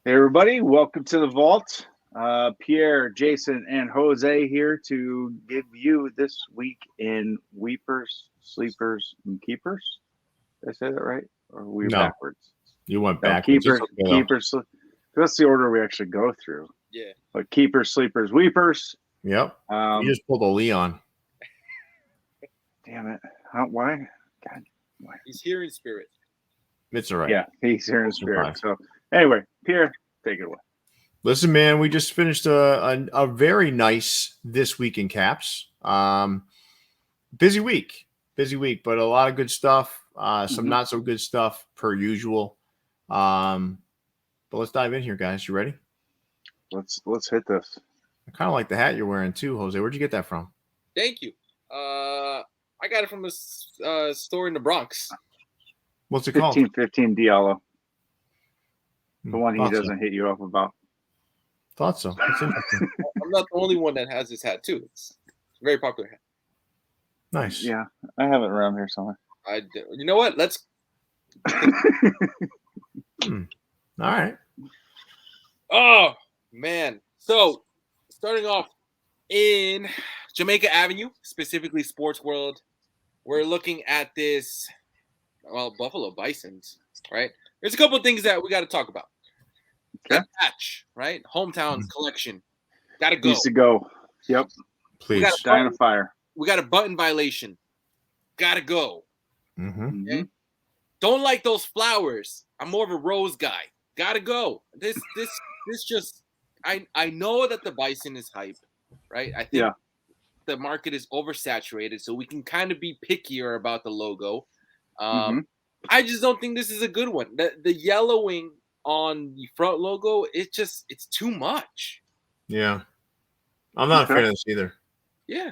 Hey everybody, welcome to the vault. Pierre, Jason, and Jose here to give you this week in Weepers, Sleepers, and Keepers. Did I say that right? Or were we No, backwards? you went No, backwards. It's Keepers, okay, though. Keepers. That's the order we actually go through. Yeah. But Keepers, Sleepers, Weepers. Yep. You just pulled a Leon. Damn it. Why? God, why? He's here in spirit. It's all right. Yeah, he's here in spirit. So anyway, Pierre, take it away. Listen, man, we just finished a very nice This Week in Caps. Busy week, but a lot of good stuff. Some not so good stuff per usual. But let's dive in here, guys. You ready? Let's hit this. I kind of like the hat you're wearing too, Jose. Where'd you get that from? Thank you. I got it from a store in the Bronx. What's it called? 1515 Diallo. The one he Thought doesn't hit you up about. Thought so. That's interesting. I'm not the only one that has this hat too. It's a very popular hat. Nice. Yeah, I have it around here somewhere. You know what? Let's. All right. Oh man! So starting off in Jamaica Avenue, specifically Sports World, we're looking at this. Well, Buffalo Bisons, right? There's a couple of things that we got to talk about. Okay. That patch, right? Hometown collection. Got to go. Needs to go. Yep. Please. Dying of fire. We got a button violation. Got to go. Mm-hmm. Okay? Don't like those flowers. I'm more of a rose guy. Got to go. This just. I know that the Bison is hype, right? I think the market is oversaturated, so we can kind of be pickier about the logo. I just don't think this is a good one. The yellowing on the front logo, it's too much. Yeah. I'm not a fan of this either. Yeah.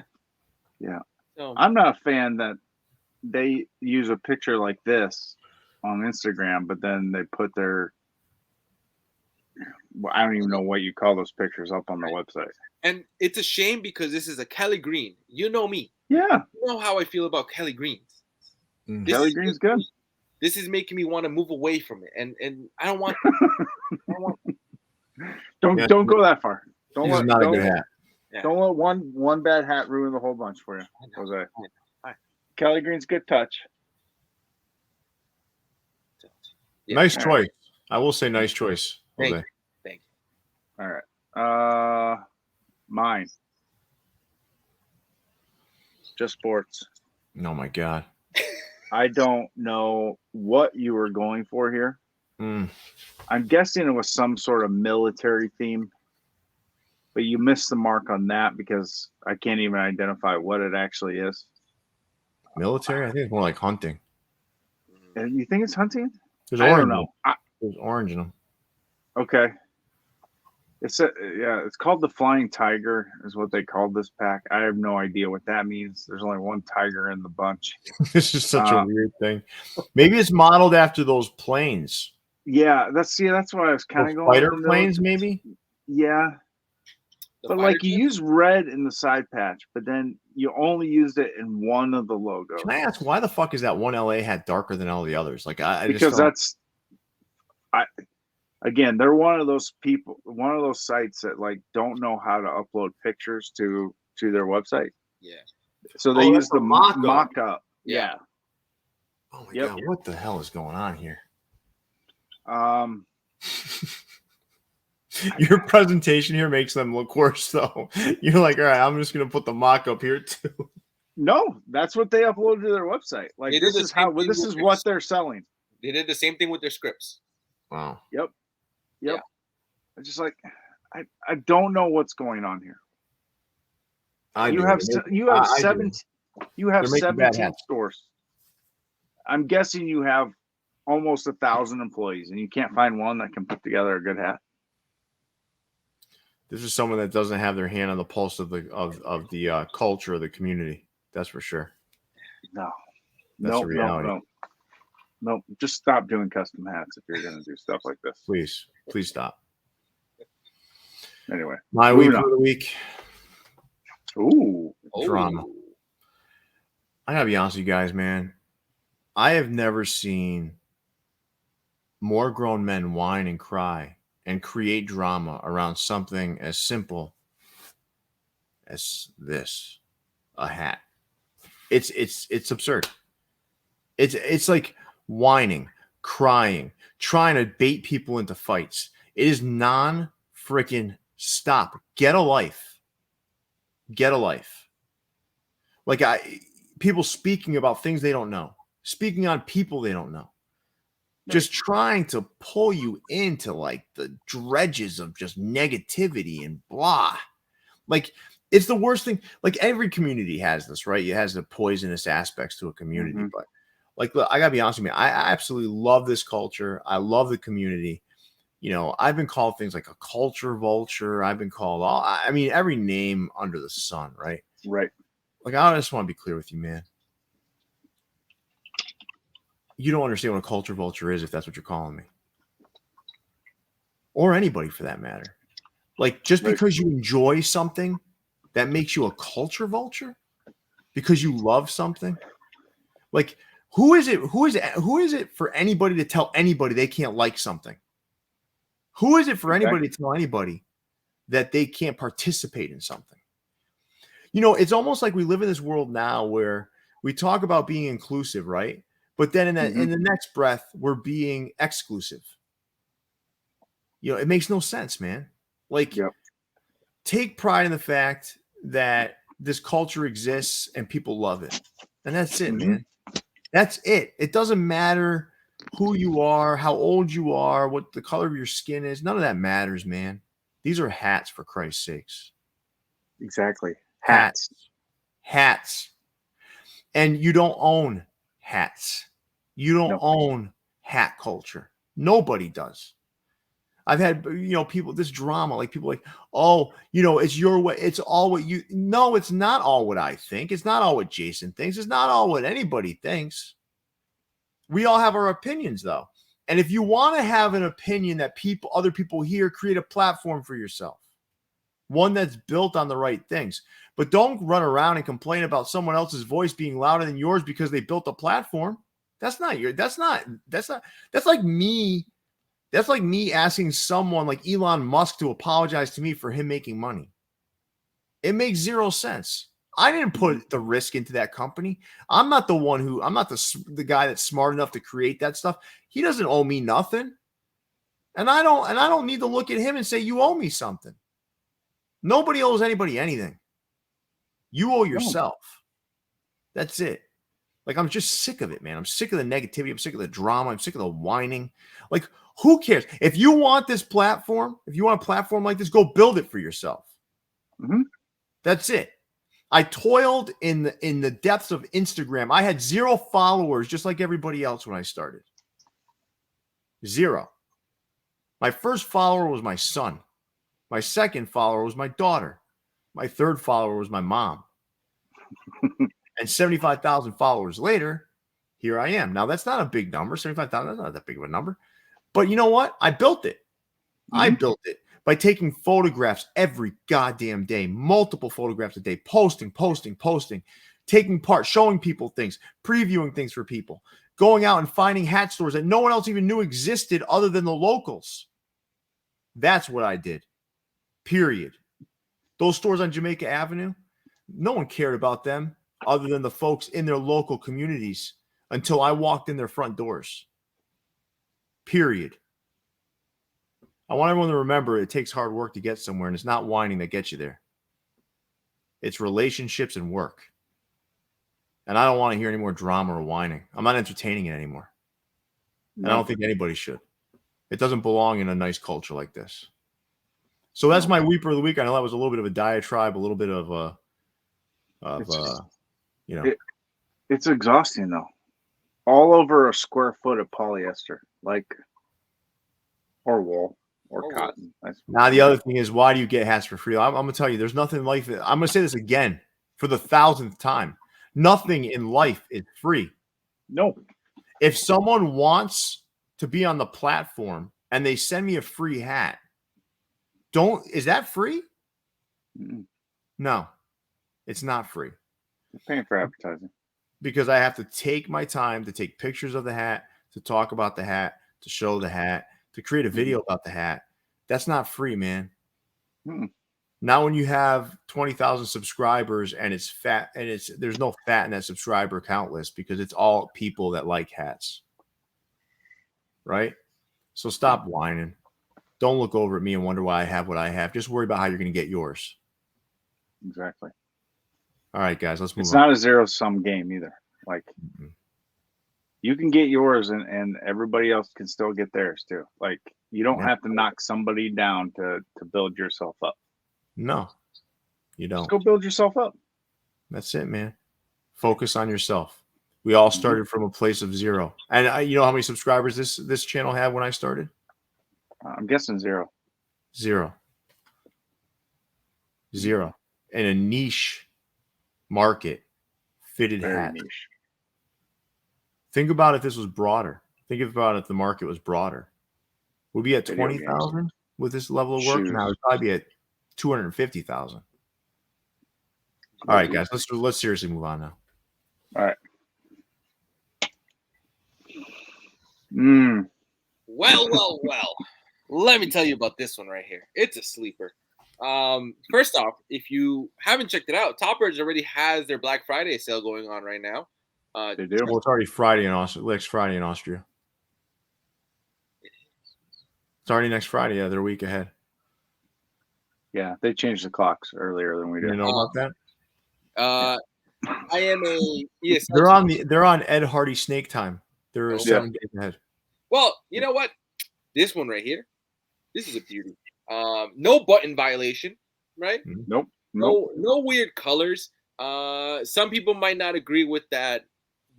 Yeah. So, I'm not a fan that they use a picture like this on Instagram, but then they put their I don't even know what you call those pictures up on the website. And it's a shame because this is a Kelly Green. You know me. Yeah. You know how I feel about Kelly Greens. Kelly Green's good. This is making me want to move away from it, and I don't want. Don't go that far. Don't let not a good hat. Don't let one bad hat ruin the whole bunch for you, Jose. Kelly Green's good touch. Yeah. Nice choice. I will say nice choice. Jose. Thank you. All right. Mine. Just sports. Oh my God. I don't know what you were going for here. I'm guessing it was some sort of military theme, but you missed the mark on that because I can't even identify what it actually is. Military? I think it's more like hunting. And you think it's hunting? There's I orange. don't know. There's orange in them. Okay. It's called the Flying Tiger is what they called this pack. I have no idea what that means. There's only one tiger in the bunch. This is such a weird thing. Maybe it's modeled after those planes. Yeah, that's what I was kind of going. Fighter planes, maybe. Yeah, but like you use red in the side patch, but then you only used it in one of the logos. Can I ask why the fuck is that one LA hat darker than all the others? Like because again, they're one of those people, one of those sites that like don't know how to upload pictures to their website. Yeah. So they use the mock-up. Yeah. Oh my God, what the hell is going on here? Your presentation here makes them look worse, though. You're like, all right, I'm just gonna put the mock-up here too. No, that's what they uploaded to their website. Like this is what they're selling. They did the same thing with their scripts. Wow. Yep. Yeah. I just like I don't know what's going on here. You have 17 stores. I'm guessing you have almost 1,000 employees, and you can't find one that can put together a good hat. This is someone that doesn't have their hand on the pulse of the culture of the community. That's for sure. No, that's a reality. No, just stop doing custom hats if you're going to do stuff like this. Please stop. Anyway, my week for the week. Ooh, drama. I gotta be honest with you guys, man. I have never seen more grown men whine and cry and create drama around something as simple as this, a hat. It's absurd. It's like whining, crying, trying to bait people into fights. It is non-freaking stop. Get a life. Get a life. Like people speaking about things they don't know, speaking on people they don't know, just trying to pull you into like the dredges of just negativity and blah. Like it's the worst thing. Like every community has this, right? It has the poisonous aspects to a community, but like, look, I gotta be honest with you, I absolutely love this culture. I love the community. You know, I've been called things like a culture vulture. I've been called every name under the sun, right? Right. Like, I just want to be clear with you, man. You don't understand what a culture vulture is if that's what you're calling me. Or anybody for that matter. Like, just because you enjoy something, that makes you a culture vulture? Because you love something? Like, who is it for anybody to tell anybody they can't like something? Who is it for anybody to tell anybody that they can't participate in something? You know, it's almost like we live in this world now where we talk about being inclusive, right? But then in the next breath, we're being exclusive. You know, it makes no sense, man. Like, take pride in the fact that this culture exists and people love it. And that's it, man. That's it. It doesn't matter who you are, how old you are, what the color of your skin is. None of that matters, man. These are hats, for Christ's sakes. Exactly. Hats. And you don't own hats. You don't own hat culture. Nobody does. I've had, people, this drama, like people like, oh, it's your way. It's all what you, no, it's not all what I think. It's not all what Jason thinks. It's not all what anybody thinks. We all have our opinions though. And if you want to have an opinion that other people hear, create a platform for yourself. One that's built on the right things. But don't run around and complain about someone else's voice being louder than yours because they built a platform. That's like me asking someone like Elon Musk to apologize to me for him making money. It makes zero sense. I didn't put the risk into that company. I'm not the guy that's smart enough to create that stuff. He doesn't owe me nothing. And I don't need to look at him and say, you owe me something. Nobody owes anybody anything. You owe yourself. That's it. Like, I'm just sick of it, man. I'm sick of the negativity. I'm sick of the drama. I'm sick of the whining. Like, who cares? If you want this platform, if you want a platform like this, go build it for yourself. That's it. I toiled in the depths of Instagram. I had 0 followers, just like everybody else when I started. 0. My first follower was my son. My second follower was my daughter. My third follower was my mom. And 75,000 followers later, here I am. Now, that's not a big number. 75,000, that's not that big of a number. But you know what? I built it. I built it by taking photographs every goddamn day, multiple photographs a day, posting, taking part, showing people things, previewing things for people, going out and finding hat stores that no one else even knew existed other than the locals. That's what I did. Period. Those stores on Jamaica Avenue, no one cared about them other than the folks in their local communities until I walked in their front doors. Period. I want everyone to remember it takes hard work to get somewhere, and it's not whining that gets you there. It's relationships and work. And I don't want to hear any more drama or whining. I'm not entertaining it anymore. And I don't think anybody should. It doesn't belong in a nice culture like this. So that's my Weeper of the Week. I know that was a little bit of a diatribe, a little bit of It's exhausting though. All over a square foot of polyester, or wool or cotton. Now the other thing is, why do you get hats for free? I'm going to tell you, there's nothing like it. I'm going to say this again for the 1,000th time. Nothing in life is free. No. If someone wants to be on the platform and they send me a free hat, is that free? No, it's not free. You're paying for advertising. Because I have to take my time to take pictures of the hat, to talk about the hat, to show the hat, to create a video about the hat, That's not free, man. Hmm. Now, when you have 20,000 subscribers and it's fat, and there's no fat in that subscriber count list because it's all people that like hats, right? So stop whining. Don't look over at me and wonder why I have what I have. Just worry about how you're going to get yours. Exactly. All right, guys, let's move on. It's not a zero-sum game either. Like, you can get yours and everybody else can still get theirs too. Like, you don't have to knock somebody down to build yourself up. No, you don't. Just go build yourself up. That's it, man. Focus on yourself. We all started from a place of zero. And you know how many subscribers this channel had when I started? I'm guessing 0. Zero. In a niche market, fitted Very hat. niche. Think about if this was broader. Think about if the market was broader. We'd be at Video 20,000 with this level of work. Shoes. Now we'd probably be at 250,000. All right, guys, let's seriously move on now. All right. Well. Let me tell you about this one right here. It's a sleeper. First off, if you haven't checked it out, Toppers already has their Black Friday sale going on right now. They do. Well, it's already Friday in Austria. Next Friday in Austria. It's already next Friday. Yeah, they're a week ahead. Yeah, they changed the clocks earlier than we did. You know about that? I am a They're on Ed Hardy Snake Time. They're 7 days ahead. Well, you know what? This one right here, this is a beauty. No button violation, right? Nope. No weird colors. Some people might not agree with that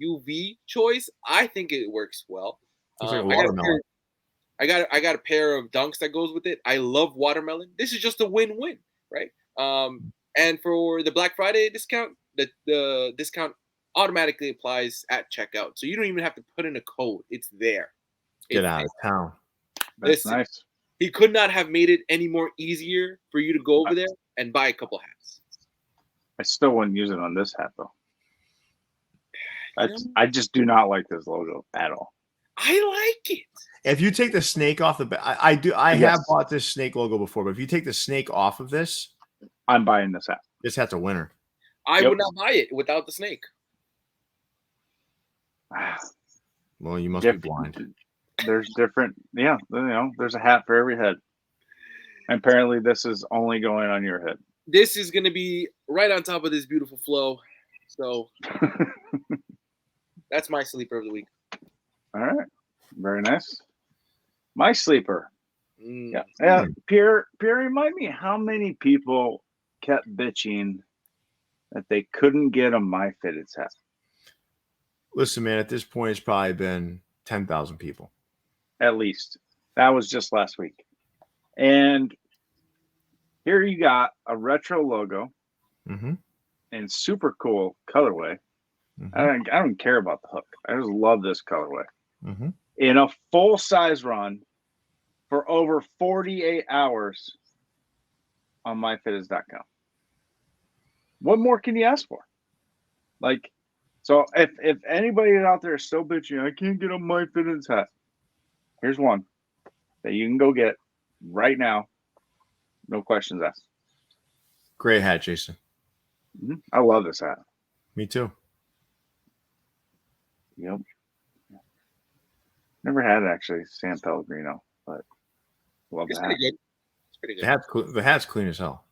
UV choice. I think it works well. Looks like a watermelon. I got a pair of dunks that goes with it. I love watermelon. This is just a win-win, right? And for the Black Friday discount, the discount automatically applies at checkout, so you don't even have to put in a code. It's there. Get out of town. That's nice. He could not have made it any more easier for you to go over there and buy a couple hats. I still wouldn't use it on this hat though. I just do not like this logo at all. I like it. If you take the snake off the back, I do. I have bought this snake logo before, but if you take the snake off of this, I'm buying this hat. This hat's a winner. I would not buy it without the snake. Well, you must be blind. There's different, there's a hat for every head. And apparently this is only going on your head. This is going to be right on top of this beautiful flow. So that's my sleeper of the week. All right. Very nice. My sleeper. Yeah. Pierre, remind me how many people kept bitching that they couldn't get a My Fitted hat. Listen, man, at this point, it's probably been 10,000 people. At least. That was just last week. And here you got a retro logo and super cool colorway. I don't care about the hook. I just love this colorway. In a full-size run for over 48 hours on myfitness.com. What more can you ask for? Like, so if anybody out there is so bitchy, I can't get a My Fitness hat. Here's one that you can go get right now. No questions asked. Great hat, Jason. I love this hat. Me too. Yep. Never had actually San Pellegrino, but love the hat. Pretty good. It's pretty good. The hat's clean as hell.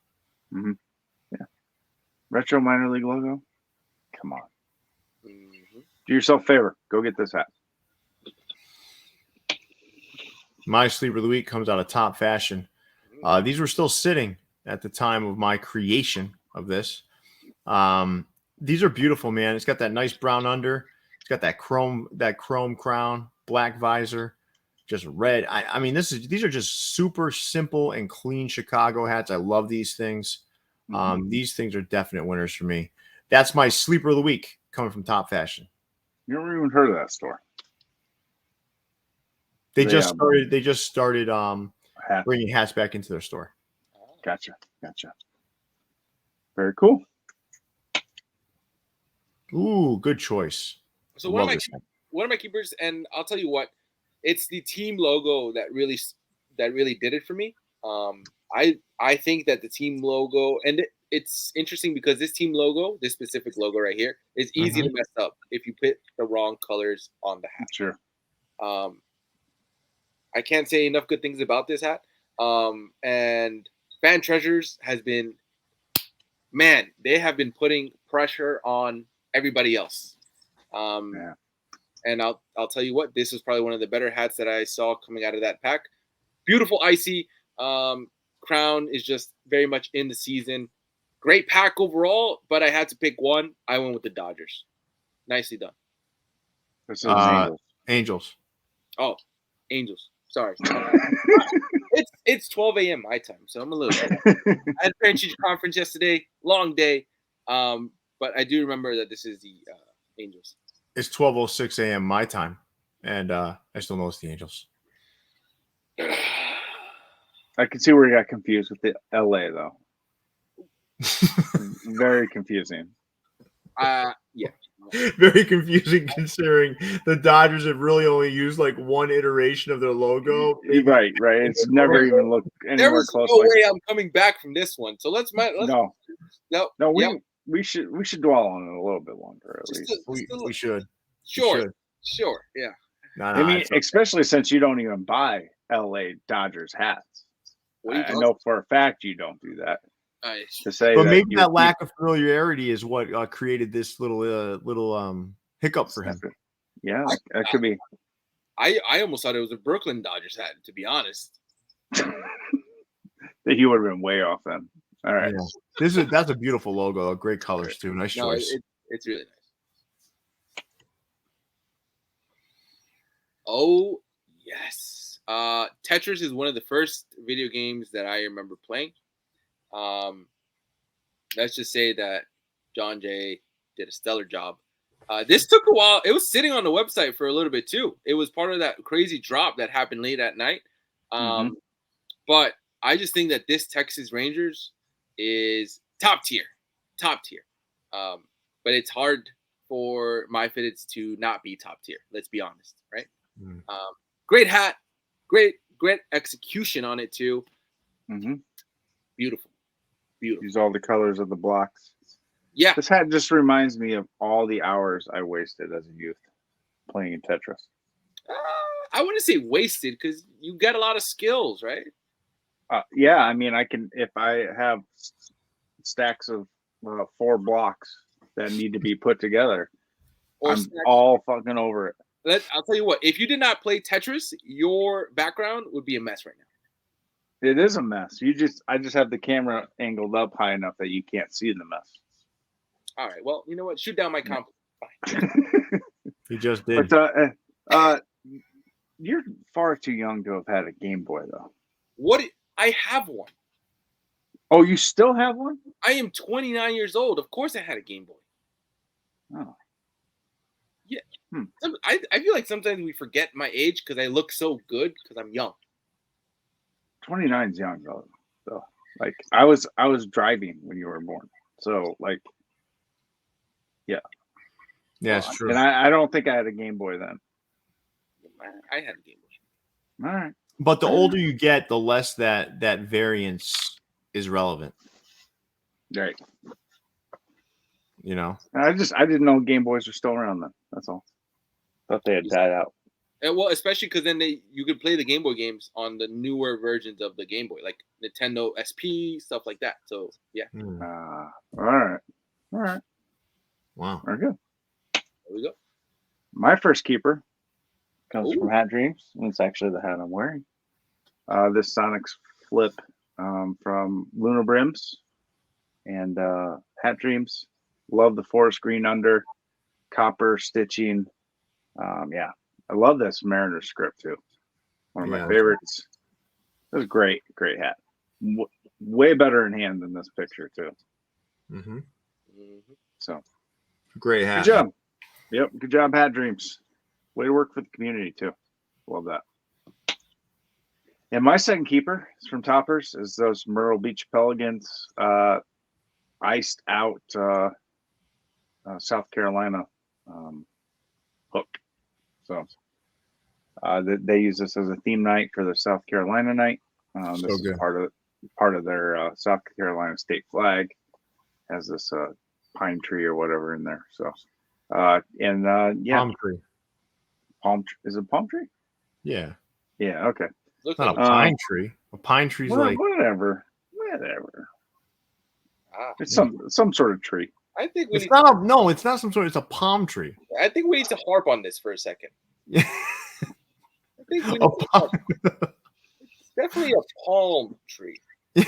Yeah. Retro minor league logo. Come on. Do yourself a favor. Go get this hat. My sleeper of the week comes out of Top Fashion. These were still sitting at the time of my creation of this. These are beautiful, man. It's got that nice brown under. It's got that chrome crown, black visor, just red. I mean, these are just super simple and clean Chicago hats. I love these things. These things are definite winners for me. That's my sleeper of the week coming from Top Fashion. You never even heard of that store. They just started bringing hats back into their store. Gotcha. Very cool. Ooh, good choice. So one of my keepers, and I'll tell you what, it's the team logo that really did it for me. I think that the team logo, and it's interesting because this team logo, this specific logo right here, is easy to mess up if you put the wrong colors on the hat. Sure. I can't say enough good things about this hat. And Fan Treasures has been, man, they have been putting pressure on everybody else. Yeah. And I'll tell you what, this was probably one of the better hats that I saw coming out of that pack. Beautiful icy. Crown is just very much in the season. Great pack overall, but I had to pick one. I went with the Dodgers. Nicely done. This is Angels. Angels. Oh, Angels. Sorry. It's 12 a.m. my time, so I'm a little bit. I had a parent-teacher conference yesterday. Long day. But I do remember that this is the Angels. It's 12:06 a.m. my time, and I still know it's the Angels. I can see where you got confused with the LA though. Very confusing. Yeah. Very confusing considering the Dodgers have really only used like one iteration of their logo. Right. It's never even looked anywhere there was close. No way I'm coming back from this one. So let's no. Yep. We should dwell on it a little bit longer at least. We should. Sure. Yeah. No, I mean, especially since you don't even buy LA Dodgers hats. I know for a fact you don't do that. To say, but maybe that lack of familiarity is what created this little hiccup for him. Yeah, that could be. I almost thought it was a Brooklyn Dodgers hat, to be honest. That he would have been way off then. All right, yeah. That's a beautiful logo. Great colors too. Nice choice. It's really nice. Oh yes, Tetris is one of the first video games that I remember playing. Let's just say that John Jay did a stellar job. This took a while. It was sitting on the website for a little bit too. It was part of that crazy drop that happened late at night. But I just think that this Texas Rangers is top tier. But it's hard for my fitteds to not be top tier. Let's be honest, right? Great hat, great execution on it too. Beautiful. Use all the colors of the blocks. Yeah. This hat just reminds me of all the hours I wasted as a youth playing in Tetris. I wouldn't say wasted because you get a lot of skills, right? Yeah, I mean, I can, if I have stacks of 4 blocks that need to be put together, I'm all fucking over it. I'll tell you what, if you did not play Tetris, your background would be a mess right now. It is a mess. I just have the camera angled up high enough that you can't see the mess. All right. Well, you know what? Shoot down my compliment. Fine. He just did. But you're far too young to have had a Game Boy, though. I have one. Oh, you still have one? I am 29 years old. Of course I had a Game Boy. Oh. Yeah. I feel like sometimes we forget my age because I look so good because I'm young. 29 is young, though. So, like, I was driving when you were born. So, like, yeah. Yeah, it's true. And I don't think I had a Game Boy then. I had a Game Boy. All right. But the older you get, the less that variance is relevant. Right. You know? I didn't know Game Boys were still around then. That's all. Thought they had died out. Well, especially because then you could play the Game Boy games on the newer versions of the Game Boy, like Nintendo SP, stuff like that. So, yeah. All right. Wow. Very good. There we go. My first keeper comes from Hat Dreams. It's actually the hat I'm wearing. This Sonic's flip from Lunar Brims and Hat Dreams. Love the forest green under, copper stitching. Yeah. I love this Mariner script too. One of my favorites. It was great hat. Way better in hand than this picture too. So great hat. Good job. Yep, good job, Hat Dreams. Way to work for the community too. Love that. And my second keeper is from Toppers. Is those Myrtle Beach Pelicans iced out South Carolina hook. So they use this as a theme night for the South Carolina night. This is part of their South Carolina state flag. Has this pine tree or whatever in there. So, Palm tree. Is it palm tree? Yeah. Yeah. Okay. Looks Not like a pine tree. A pine tree's like whatever. It's some sort of tree. I think it's not some sort. It's a palm tree. I think we need to harp on this for a second. Yeah. I think we need it's definitely a palm tree.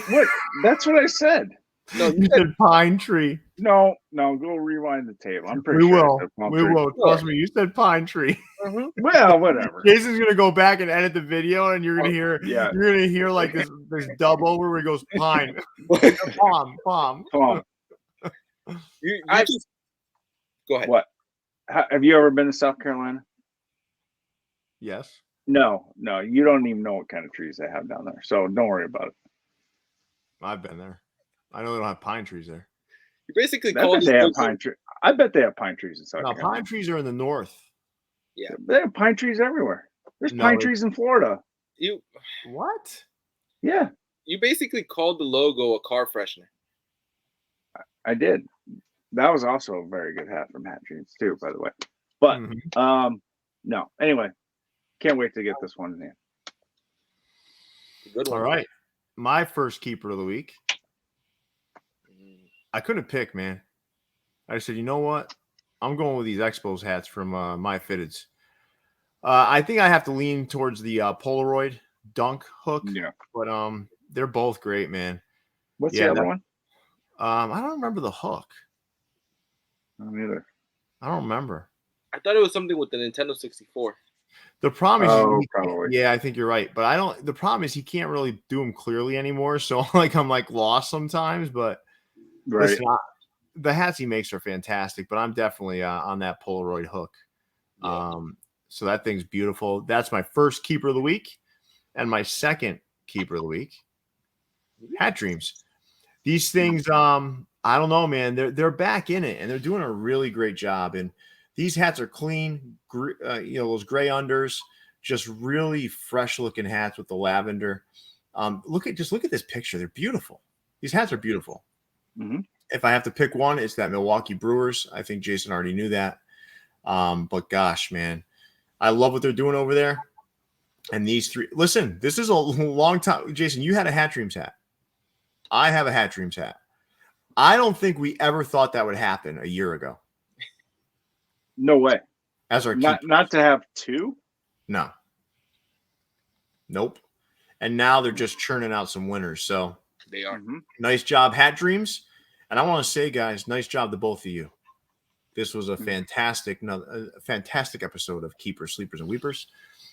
What? That's what I said. No, you said pine tree. No, go rewind the tape. I'm pretty we sure will. We will. Trust me. You said pine tree. Mm-hmm. Well, whatever. Jason's gonna go back and edit the video, and you're gonna hear. Yeah. You're gonna hear like this dub over where he goes pine, palm. You just go ahead. What? Have you ever been to South Carolina? Yes. No, you don't even know what kind of trees they have down there. So don't worry about it. I've been there. I know they don't have pine trees there. You basically I bet they have pine trees. I bet they have pine trees in South Carolina. Pine trees are in the north. Yeah, they have pine trees everywhere. There's pine trees in Florida. What? Yeah. You basically called the logo a car freshener. I did. That was also a very good hat from Hat Dreams too, by the way. But no. Anyway, can't wait to get this one in. Good one. All right. My first keeper of the week. I couldn't pick, man. I said, you know what? I'm going with these Expos hats from My Fitteds. I think I have to lean towards the Polaroid dunk hook. Yeah. But they're both great, man. What's the other one? I don't remember the hook. I don't either. I don't remember. I thought it was something with the Nintendo 64. The problem is, probably. Yeah, I think you're right. But the problem is he can't really do them clearly anymore. So I'm lost sometimes. But right. Listen, the hats he makes are fantastic. But I'm definitely on that Polaroid hook. Yeah. So that thing's beautiful. That's my first keeper of the week, and my second keeper of the week, Hat Dreams. These things, I don't know, man. They're back in it, and they're doing a really great job. And these hats are clean, those gray unders, just really fresh looking hats with the lavender. Look at this picture. They're beautiful. These hats are beautiful. Mm-hmm. If I have to pick one, it's that Milwaukee Brewers. I think Jason already knew that. But gosh, man, I love what they're doing over there. And these three, listen, this is a long time. Jason, you had a Hat Dreams hat. I have a Hat Dreams hat. I don't think we ever thought that would happen a year ago. No way. As our not to have two? No. Nope. And now they're just churning out some winners. So they are. Nice job, Hat Dreams. And I want to say, guys, nice job to both of you. This was a fantastic episode of Keepers, Sleepers, and Weepers.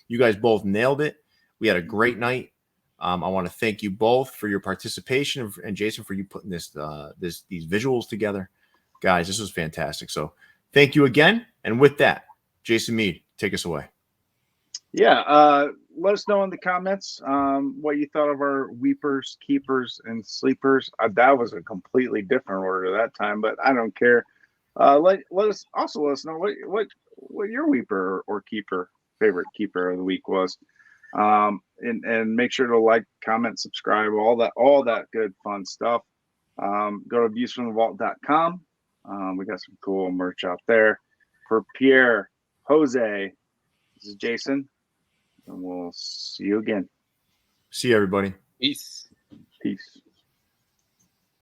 You guys both nailed it. We had a great night. I want to thank you both for your participation, and Jason for you putting these visuals together. Guys, this was fantastic. So thank you again. And with that, Jason Mead, take us away. Yeah. Let us know in the comments what you thought of our Weepers, Keepers, and Sleepers. That was a completely different order that time, but I don't care. Let us know what your Weeper or Keeper favorite Keeper of the week was. And make sure to like, comment, subscribe, all that good fun stuff. Go to viewsfromthevault.com. We got some cool merch out there. For Pierre, Jose, this is Jason, and we'll see you again. See you, everybody. Peace.